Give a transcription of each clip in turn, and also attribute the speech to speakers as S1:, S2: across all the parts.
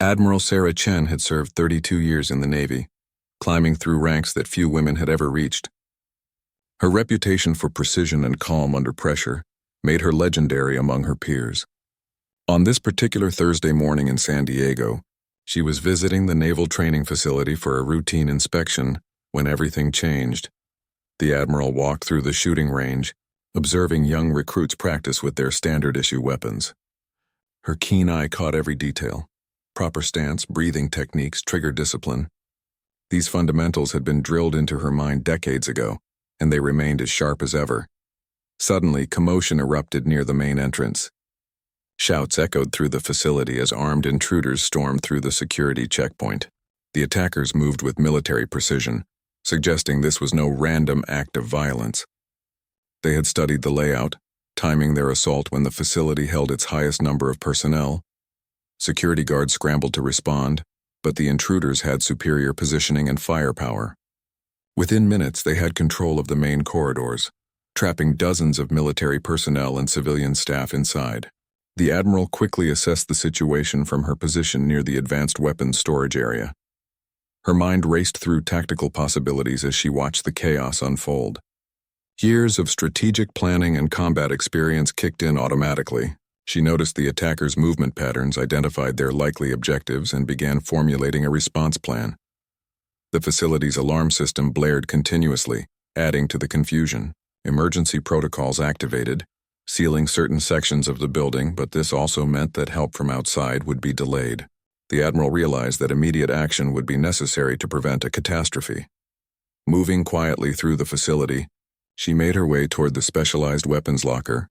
S1: Admiral Sarah Chen had served 32 years in the Navy, climbing through ranks that few women had ever reached. Her reputation for precision and calm under pressure made her legendary among her peers. On this particular Thursday morning in San Diego, she was visiting the Naval Training Facility for a routine inspection when everything changed. The Admiral walked through the shooting range, observing young recruits practice with their standard-issue weapons. Her keen eye caught every detail: proper stance, breathing techniques, trigger discipline. These fundamentals had been drilled into her mind decades ago, and they remained as sharp as ever. Suddenly, commotion erupted near the main entrance. Shouts echoed through the facility as armed intruders stormed through the security checkpoint. The attackers moved with military precision, suggesting this was no random act of violence. They had studied the layout, timing their assault when the facility held its highest number of personnel. Security guards scrambled to respond, but the intruders had superior positioning and firepower. Within minutes, they had control of the main corridors, trapping dozens of military personnel and civilian staff inside. The Admiral quickly assessed the situation from her position near the advanced weapons storage area. Her mind raced through tactical possibilities as she watched the chaos unfold. Years of strategic planning and combat experience kicked in automatically. She noticed the attackers' movement patterns, identified their likely objectives, and began formulating a response plan. The facility's alarm system blared continuously, adding to the confusion. Emergency protocols activated, sealing certain sections of the building, but this also meant that help from outside would be delayed. The Admiral realized that immediate action would be necessary to prevent a catastrophe. Moving quietly through the facility, she made her way toward the specialized weapons locker,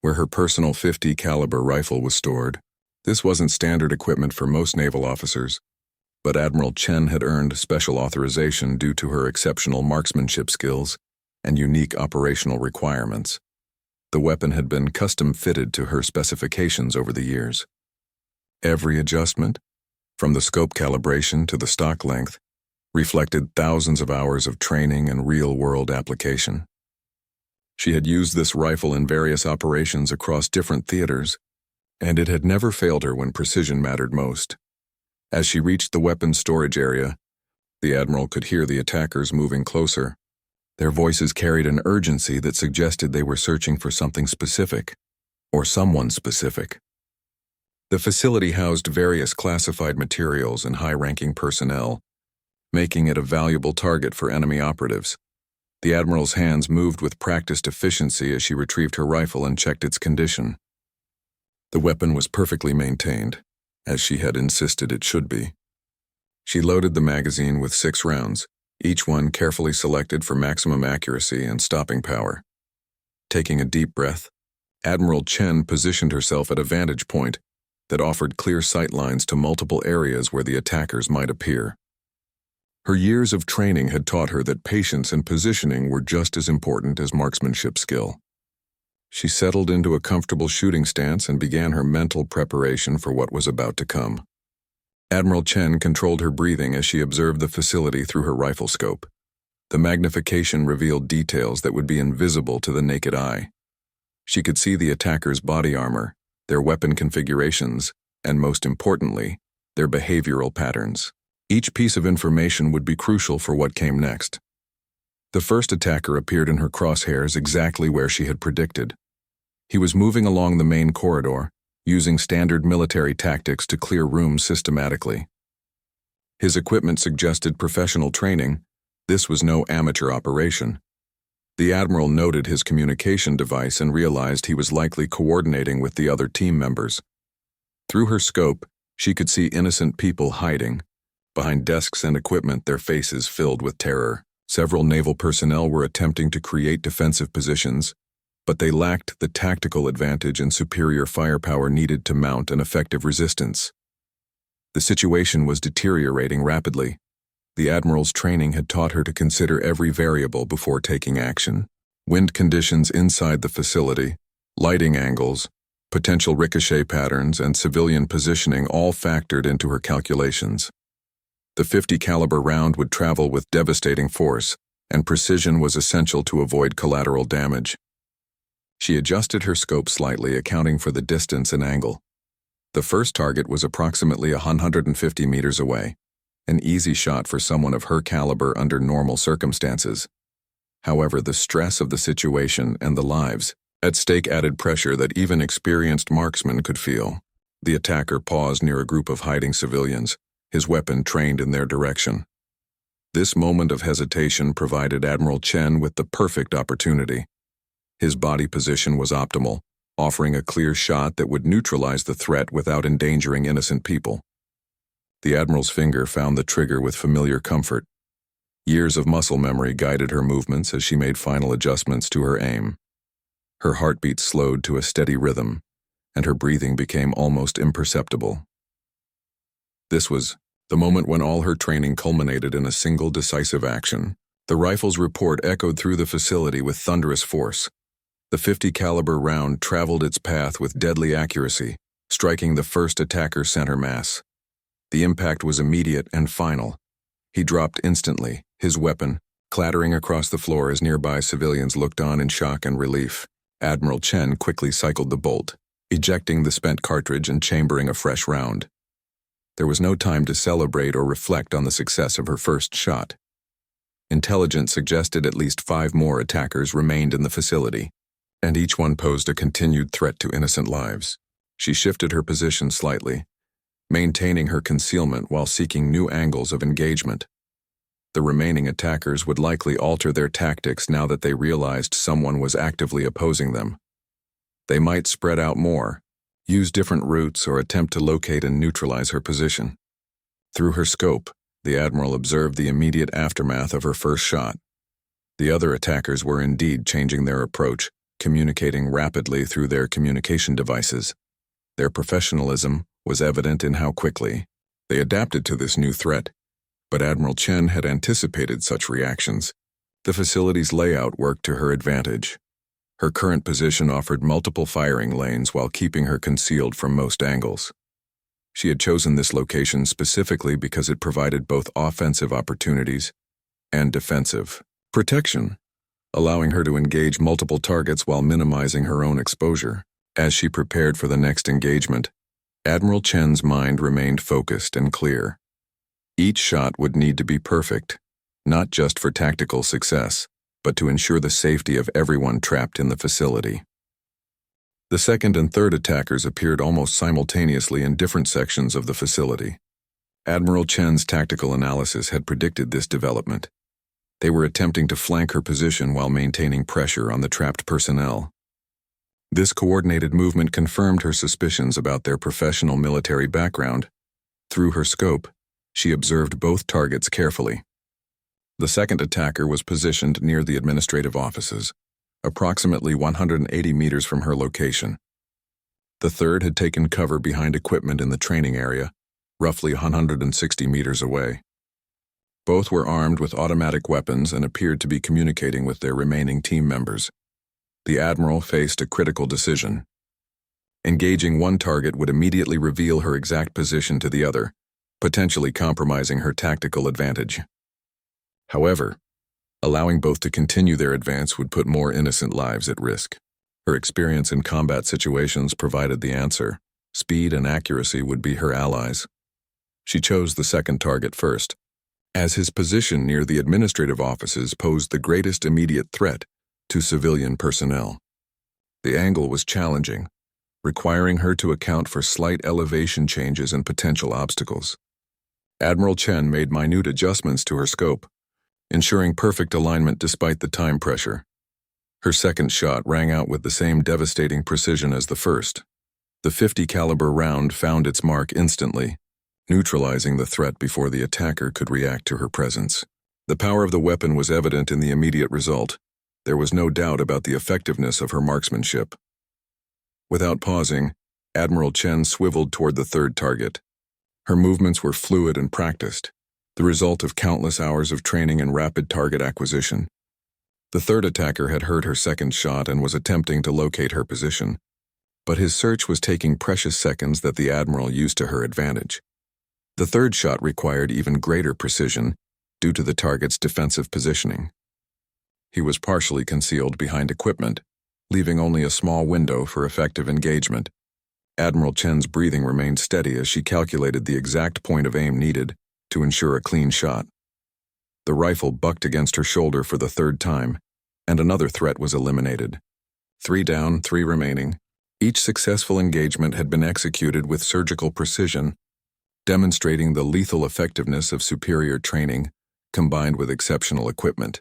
S1: where her personal .50 caliber rifle was stored. This wasn't standard equipment for most naval officers, but Admiral Chen had earned special authorization due to her exceptional marksmanship skills and unique operational requirements. The weapon had been custom-fitted to her specifications over the years. Every adjustment, from the scope calibration to the stock length, reflected thousands of hours of training and real-world application. She had used this rifle in various operations across different theaters, and it had never failed her when precision mattered most. As she reached the weapons storage area, the Admiral could hear the attackers moving closer. Their voices carried an urgency that suggested they were searching for something specific, or someone specific. The facility housed various classified materials and high-ranking personnel, making it a valuable target for enemy operatives. The Admiral's hands moved with practiced efficiency as she retrieved her rifle and checked its condition. The weapon was perfectly maintained, as she had insisted it should be. She loaded the magazine with 6 rounds, each one carefully selected for maximum accuracy and stopping power. Taking a deep breath, Admiral Chen positioned herself at a vantage point that offered clear sight lines to multiple areas where the attackers might appear. Her years of training had taught her that patience and positioning were just as important as marksmanship skill. She settled into a comfortable shooting stance and began her mental preparation for what was about to come. Admiral Chen controlled her breathing as she observed the facility through her rifle scope. The magnification revealed details that would be invisible to the naked eye. She could see the attackers' body armor, their weapon configurations, and most importantly, their behavioral patterns. Each piece of information would be crucial for what came next. The first attacker appeared in her crosshairs exactly where she had predicted. He was moving along the main corridor, using standard military tactics to clear rooms systematically. His equipment suggested professional training. This was no amateur operation. The Admiral noted his communication device and realized he was likely coordinating with the other team members. Through her scope, she could see innocent people hiding. Behind desks and equipment, their faces filled with terror. Several naval personnel were attempting to create defensive positions, but they lacked the tactical advantage and superior firepower needed to mount an effective resistance. The situation was deteriorating rapidly. The Admiral's training had taught her to consider every variable before taking action. Wind conditions inside the facility, lighting angles, potential ricochet patterns, and civilian positioning all factored into her calculations. The .50 caliber round would travel with devastating force, and precision was essential to avoid collateral damage. She adjusted her scope slightly, accounting for the distance and angle. The first target was approximately 150 meters away, an easy shot for someone of her caliber under normal circumstances. However, the stress of the situation and the lives at stake added pressure that even experienced marksmen could feel. The attacker paused near a group of hiding civilians, his weapon trained in their direction. This moment of hesitation provided Admiral Chen with the perfect opportunity. His body position was optimal, offering a clear shot that would neutralize the threat without endangering innocent people. The Admiral's finger found the trigger with familiar comfort. Years of muscle memory guided her movements as she made final adjustments to her aim. Her heartbeat slowed to a steady rhythm, and her breathing became almost imperceptible. This was the moment when all her training culminated in a single decisive action. The rifle's report echoed through the facility with thunderous force. The .50 caliber round traveled its path with deadly accuracy, striking the first attacker's center mass. The impact was immediate and final. He dropped instantly, his weapon clattering across the floor as nearby civilians looked on in shock and relief. Admiral Chen quickly cycled the bolt, ejecting the spent cartridge and chambering a fresh round. There was no time to celebrate or reflect on the success of her first shot. Intelligence suggested at least 5 more attackers remained in the facility, and each one posed a continued threat to innocent lives. She shifted her position slightly, maintaining her concealment while seeking new angles of engagement. The remaining attackers would likely alter their tactics now that they realized someone was actively opposing them. They might spread out more, use different routes, or attempt to locate and neutralize her position. Through her scope, the Admiral observed the immediate aftermath of her first shot. The other attackers were indeed changing their approach, communicating rapidly through their communication devices. Their professionalism was evident in how quickly they adapted to this new threat, but Admiral Chen had anticipated such reactions. The facility's layout worked to her advantage. Her current position offered multiple firing lanes while keeping her concealed from most angles. She had chosen this location specifically because it provided both offensive opportunities and defensive protection, allowing her to engage multiple targets while minimizing her own exposure. As she prepared for the next engagement, Admiral Chen's mind remained focused and clear. Each shot would need to be perfect, not just for tactical success, but to ensure the safety of everyone trapped in the facility. The second and third attackers appeared almost simultaneously in different sections of the facility. Admiral Chen's tactical analysis had predicted this development. They were attempting to flank her position while maintaining pressure on the trapped personnel. This coordinated movement confirmed her suspicions about their professional military background. Through her scope, she observed both targets carefully. The second attacker was positioned near the administrative offices, approximately 180 meters from her location. The third had taken cover behind equipment in the training area, roughly 160 meters away. Both were armed with automatic weapons and appeared to be communicating with their remaining team members. The Admiral faced a critical decision. Engaging one target would immediately reveal her exact position to the other, potentially compromising her tactical advantage. However, allowing both to continue their advance would put more innocent lives at risk. Her experience in combat situations provided the answer. Speed and accuracy would be her allies. She chose the second target first, as his position near the administrative offices posed the greatest immediate threat to civilian personnel. The angle was challenging, requiring her to account for slight elevation changes and potential obstacles. Admiral Chen made minute adjustments to her scope, ensuring perfect alignment despite the time pressure. Her second shot rang out with the same devastating precision as the first. The .50 caliber round found its mark instantly, neutralizing the threat before the attacker could react to her presence. The power of the weapon was evident in the immediate result. There was no doubt about the effectiveness of her marksmanship. Without pausing, Admiral Chen swiveled toward the third target. Her movements were fluid and practiced, the result of countless hours of training and rapid target acquisition. The third attacker had heard her second shot and was attempting to locate her position, but his search was taking precious seconds that the Admiral used to her advantage. The third shot required even greater precision due to the target's defensive positioning. He was partially concealed behind equipment, leaving only a small window for effective engagement. Admiral Chen's breathing remained steady as she calculated the exact point of aim needed to ensure a clean shot. The rifle bucked against her shoulder for the third time, and another threat was eliminated. 3 down, 3 remaining. Each successful engagement had been executed with surgical precision, demonstrating the lethal effectiveness of superior training combined with exceptional equipment.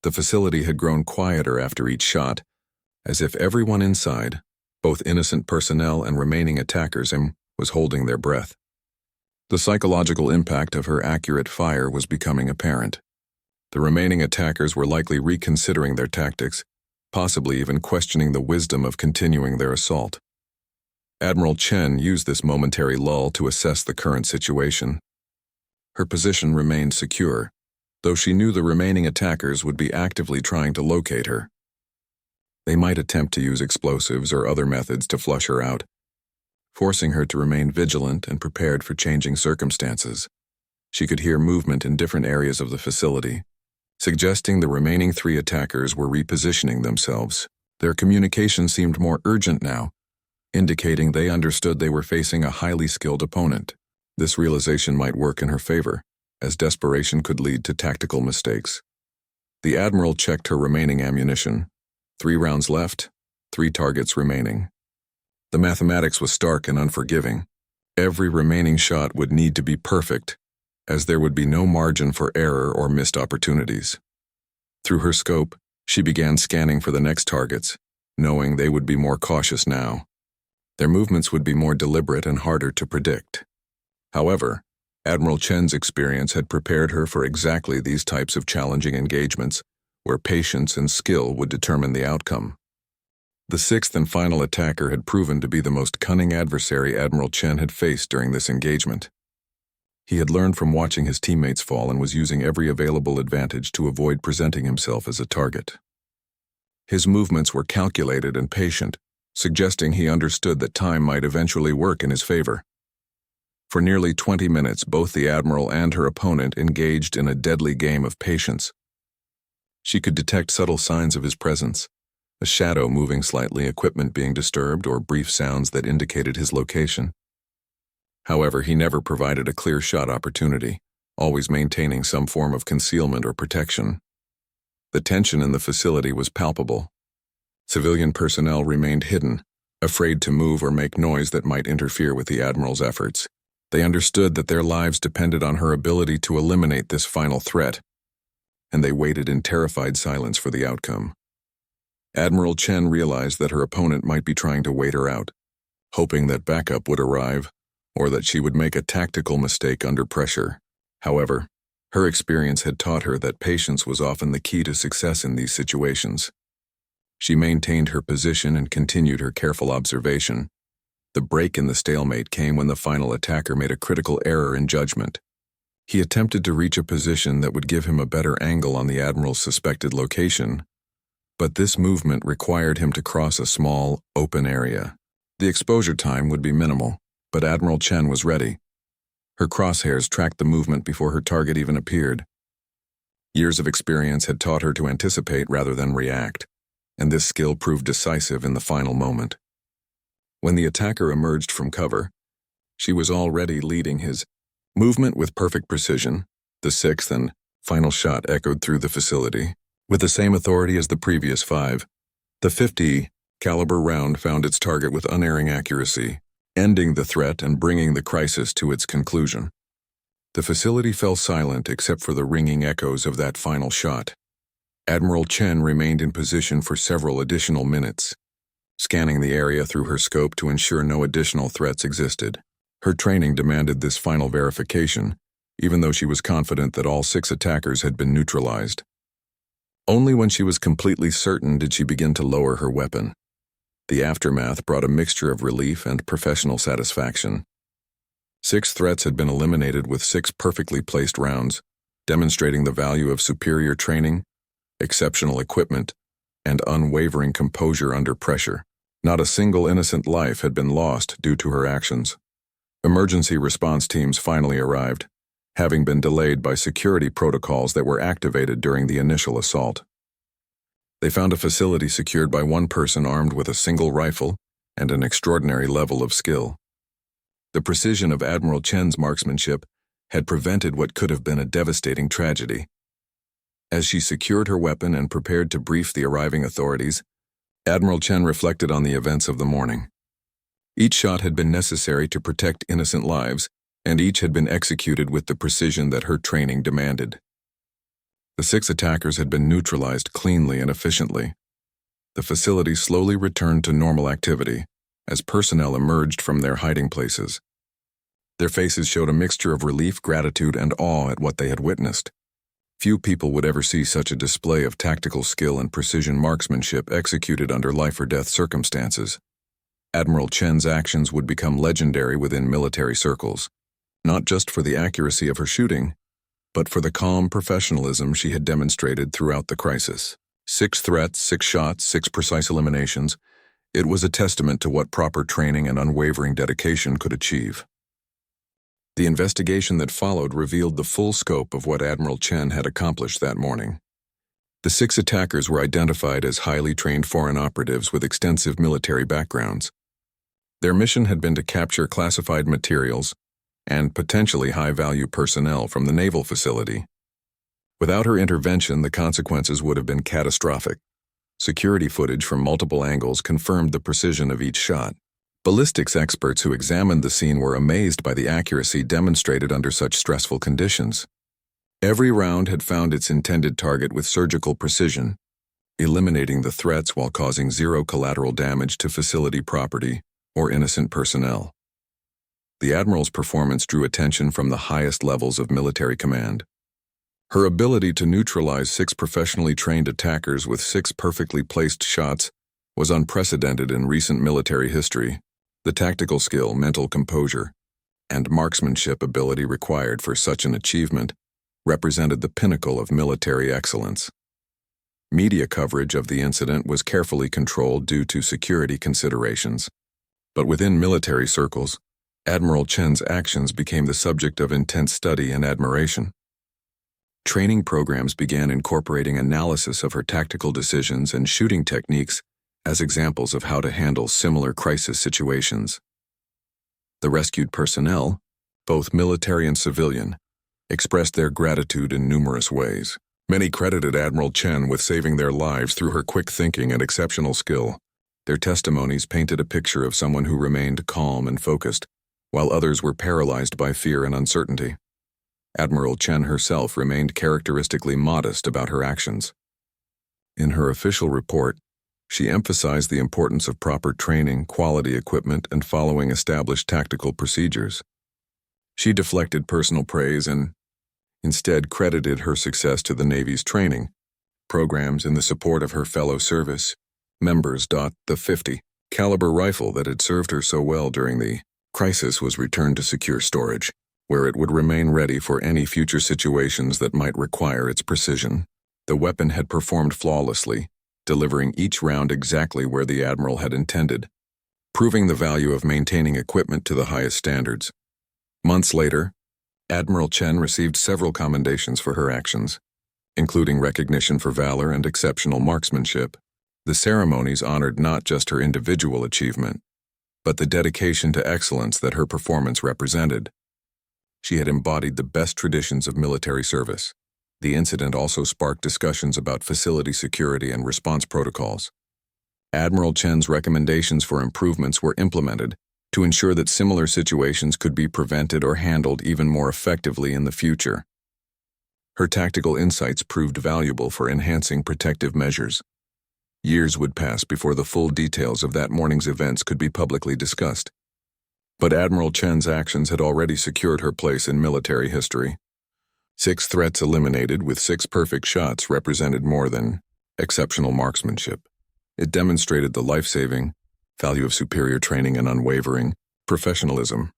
S1: The facility had grown quieter after each shot, as if everyone inside, both innocent personnel and remaining attackers, was holding their breath. The psychological impact of her accurate fire was becoming apparent. The remaining attackers were likely reconsidering their tactics, possibly even questioning the wisdom of continuing their assault. Admiral Chen used this momentary lull to assess the current situation. Her position remained secure, though she knew the remaining attackers would be actively trying to locate her. They might attempt to use explosives or other methods to flush her out, forcing her to remain vigilant and prepared for changing circumstances. She could hear movement in different areas of the facility, suggesting the remaining 3 attackers were repositioning themselves. Their communication seemed more urgent now, indicating they understood they were facing a highly skilled opponent. This realization might work in her favor, as desperation could lead to tactical mistakes. The Admiral checked her remaining ammunition. 3 rounds left, 3 targets remaining. The mathematics was stark and unforgiving. Every remaining shot would need to be perfect, as there would be no margin for error or missed opportunities. Through her scope, she began scanning for the next targets, knowing they would be more cautious now. Their movements would be more deliberate and harder to predict. However, Admiral Chen's experience had prepared her for exactly these types of challenging engagements, where patience and skill would determine the outcome. The 6th and final attacker had proven to be the most cunning adversary Admiral Chen had faced during this engagement. He had learned from watching his teammates fall and was using every available advantage to avoid presenting himself as a target. His movements were calculated and patient, suggesting he understood that time might eventually work in his favor. For nearly 20 minutes, both the Admiral and her opponent engaged in a deadly game of patience. She could detect subtle signs of his presence, a shadow moving slightly, equipment being disturbed, or brief sounds that indicated his location. However, he never provided a clear shot opportunity, always maintaining some form of concealment or protection. The tension in the facility was palpable. Civilian personnel remained hidden, afraid to move or make noise that might interfere with the Admiral's efforts. They understood that their lives depended on her ability to eliminate this final threat, and they waited in terrified silence for the outcome. Admiral Chen realized that her opponent might be trying to wait her out, hoping that backup would arrive or that she would make a tactical mistake under pressure. However, her experience had taught her that patience was often the key to success in these situations. She maintained her position and continued her careful observation. The break in the stalemate came when the final attacker made a critical error in judgment. He attempted to reach a position that would give him a better angle on the Admiral's suspected location, but this movement required him to cross a small, open area. The exposure time would be minimal, but Admiral Chen was ready. Her crosshairs tracked the movement before her target even appeared. Years of experience had taught her to anticipate rather than react, and this skill proved decisive in the final moment. When the attacker emerged from cover, she was already leading his movement with perfect precision. The 6th and final shot echoed through the facility, with the same authority as the previous 5. The .50 caliber round found its target with unerring accuracy, ending the threat and bringing the crisis to its conclusion. The facility fell silent except for the ringing echoes of that final shot. Admiral Chen remained in position for several additional minutes, scanning the area through her scope to ensure no additional threats existed. Her training demanded this final verification, even though she was confident that all 6 attackers had been neutralized. Only when she was completely certain did she begin to lower her weapon. The aftermath brought a mixture of relief and professional satisfaction. 6 threats had been eliminated with 6 perfectly placed rounds, demonstrating the value of superior training, exceptional equipment, and unwavering composure under pressure. Not a single innocent life had been lost due to her actions. Emergency response teams finally arrived, having been delayed by security protocols that were activated during the initial assault. They found a facility secured by one person armed with a single rifle and an extraordinary level of skill. The precision of Admiral Chen's marksmanship had prevented what could have been a devastating tragedy. As she secured her weapon and prepared to brief the arriving authorities, Admiral Chen reflected on the events of the morning. Each shot had been necessary to protect innocent lives, and each had been executed with the precision that her training demanded. The 6 attackers had been neutralized cleanly and efficiently. The facility slowly returned to normal activity as personnel emerged from their hiding places. Their faces showed a mixture of relief, gratitude, and awe at what they had witnessed. Few people would ever see such a display of tactical skill and precision marksmanship executed under life-or-death circumstances. Admiral Chen's actions would become legendary within military circles, not just for the accuracy of her shooting, but for the calm professionalism she had demonstrated throughout the crisis. 6 threats, 6 shots, 6 precise eliminations. It was a testament to what proper training and unwavering dedication could achieve. The investigation that followed revealed the full scope of what Admiral Chen had accomplished that morning. The 6 attackers were identified as highly trained foreign operatives with extensive military backgrounds. Their mission had been to capture classified materials and potentially high-value personnel from the naval facility. Without her intervention, the consequences would have been catastrophic. Security footage from multiple angles confirmed the precision of each shot. Ballistics experts who examined the scene were amazed by the accuracy demonstrated under such stressful conditions. Every round had found its intended target with surgical precision, eliminating the threats while causing zero collateral damage to facility property or innocent personnel. The Admiral's performance drew attention from the highest levels of military command. Her ability to neutralize 6 professionally trained attackers with 6 perfectly placed shots was unprecedented in recent military history. The tactical skill, mental composure, and marksmanship ability required for such an achievement represented the pinnacle of military excellence. Media coverage of the incident was carefully controlled due to security considerations, but within military circles, Admiral Chen's actions became the subject of intense study and admiration. Training programs began incorporating analysis of her tactical decisions and shooting techniques as examples of how to handle similar crisis situations. The rescued personnel, both military and civilian, expressed their gratitude in numerous ways. Many credited Admiral Chen with saving their lives through her quick thinking and exceptional skill. Their testimonies painted a picture of someone who remained calm and focused, while others were paralyzed by fear and uncertainty. Admiral Chen herself remained characteristically modest about her actions. In her official report, she emphasized the importance of proper training, quality equipment, and following established tactical procedures. She deflected personal praise and instead credited her success to the Navy's training programs in the support of her fellow service members. The .50 caliber rifle that had served her so well during the crisis was returned to secure storage, where it would remain ready for any future situations that might require its precision. The weapon had performed flawlessly, delivering each round exactly where the Admiral had intended, proving the value of maintaining equipment to the highest standards. Months later, Admiral Chen received several commendations for her actions, including recognition for valor and exceptional marksmanship. The ceremonies honored not just her individual achievement, but the dedication to excellence that her performance represented. She had embodied the best traditions of military service. The incident also sparked discussions about facility security and response protocols. Admiral Chen's recommendations for improvements were implemented to ensure that similar situations could be prevented or handled even more effectively in the future. Her tactical insights proved valuable for enhancing protective measures. Years would pass before the full details of that morning's events could be publicly discussed. But Admiral Chen's actions had already secured her place in military history. 6 threats eliminated with 6 perfect shots represented more than exceptional marksmanship. It demonstrated the life-saving value of superior training and unwavering professionalism.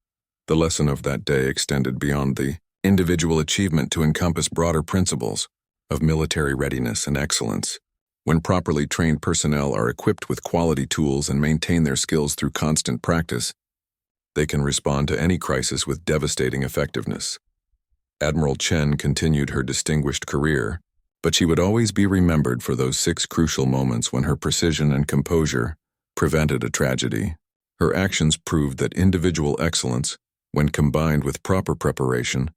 S1: The lesson of that day extended beyond the individual achievement to encompass broader principles of military readiness and excellence. When properly trained personnel are equipped with quality tools and maintain their skills through constant practice, they can respond to any crisis with devastating effectiveness. Admiral Chen continued her distinguished career, but she would always be remembered for those 6 crucial moments when her precision and composure prevented a tragedy. Her actions proved that individual excellence, when combined with proper preparation,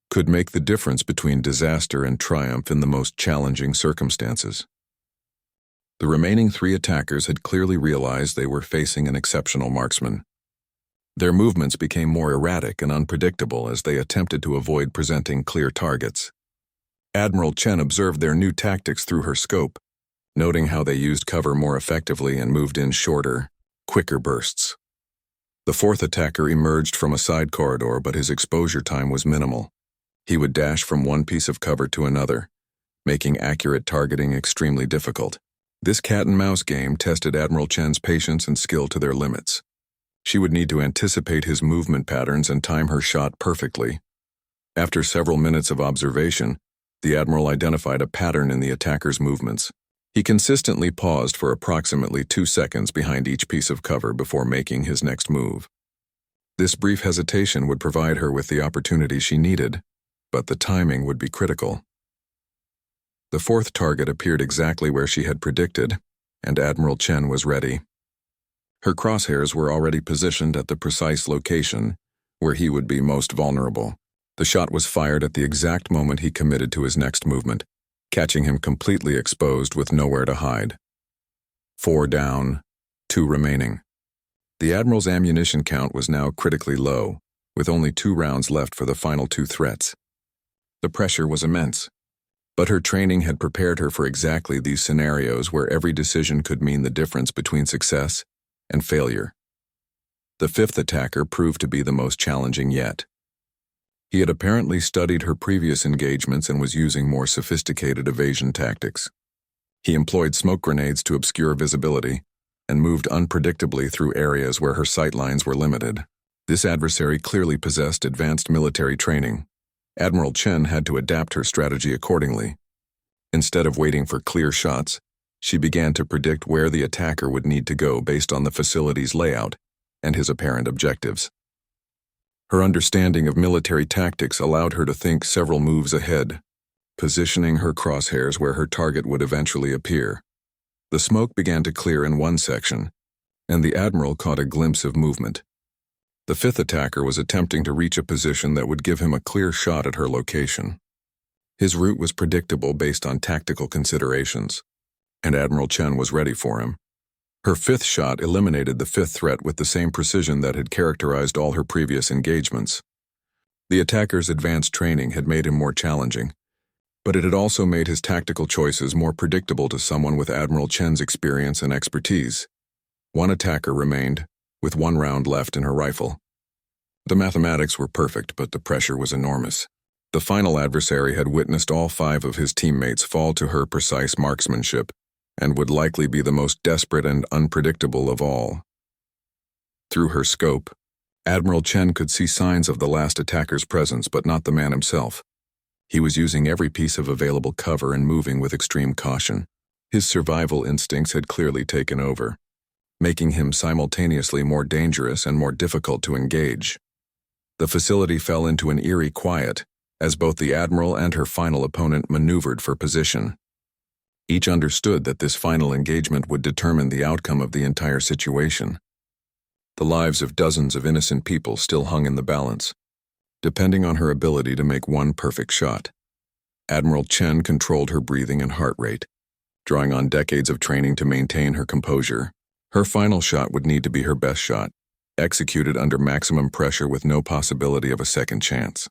S1: could make the difference between disaster and triumph in the most challenging circumstances. The remaining 3 attackers had clearly realized they were facing an exceptional marksman. Their movements became more erratic and unpredictable as they attempted to avoid presenting clear targets. Admiral Chen observed their new tactics through her scope, noting how they used cover more effectively and moved in shorter, quicker bursts. The 4th attacker emerged from a side corridor, but his exposure time was minimal. He would dash from one piece of cover to another, making accurate targeting extremely difficult. This cat-and-mouse game tested Admiral Chen's patience and skill to their limits. She would need to anticipate his movement patterns and time her shot perfectly. After several minutes of observation, the Admiral identified a pattern in the attacker's movements. He consistently paused for approximately 2 seconds behind each piece of cover before making his next move. This brief hesitation would provide her with the opportunity she needed, but the timing would be critical. The 4th target appeared exactly where she had predicted, and Admiral Chen was ready. Her crosshairs were already positioned at the precise location where he would be most vulnerable. The shot was fired at the exact moment he committed to his next movement, catching him completely exposed with nowhere to hide. 4 down, 2 remaining. The Admiral's ammunition count was now critically low, with only 2 rounds left for the final 2 threats. The pressure was immense, but her training had prepared her for exactly these scenarios where every decision could mean the difference between success and failure. The 5th attacker proved to be the most challenging yet. He had apparently studied her previous engagements and was using more sophisticated evasion tactics. He employed smoke grenades to obscure visibility and moved unpredictably through areas where her sightlines were limited. This adversary clearly possessed advanced military training. Admiral Chen had to adapt her strategy accordingly. Instead of waiting for clear shots, she began to predict where the attacker would need to go based on the facility's layout and his apparent objectives. Her understanding of military tactics allowed her to think several moves ahead, positioning her crosshairs where her target would eventually appear. The smoke began to clear in one section, and the Admiral caught a glimpse of movement. The 5th attacker was attempting to reach a position that would give him a clear shot at her location. His route was predictable based on tactical considerations, and Admiral Chen was ready for him. Her 5th shot eliminated the 5th threat with the same precision that had characterized all her previous engagements. The attacker's advanced training had made him more challenging, but it had also made his tactical choices more predictable to someone with Admiral Chen's experience and expertise. 1 attacker remained, with 1 round left in her rifle. The mathematics were perfect, but the pressure was enormous. The final adversary had witnessed all 5 of his teammates fall to her precise marksmanship, and would likely be the most desperate and unpredictable of all. Through her scope, Admiral Chen could see signs of the last attacker's presence, but not the man himself. He was using every piece of available cover and moving with extreme caution. His survival instincts had clearly taken over, making him simultaneously more dangerous and more difficult to engage. The facility fell into an eerie quiet as both the Admiral and her final opponent maneuvered for position. Each understood that this final engagement would determine the outcome of the entire situation. The lives of dozens of innocent people still hung in the balance, depending on her ability to make one perfect shot. Admiral Chen controlled her breathing and heart rate, drawing on decades of training to maintain her composure. Her final shot would need to be her best shot, executed under maximum pressure with no possibility of a second chance.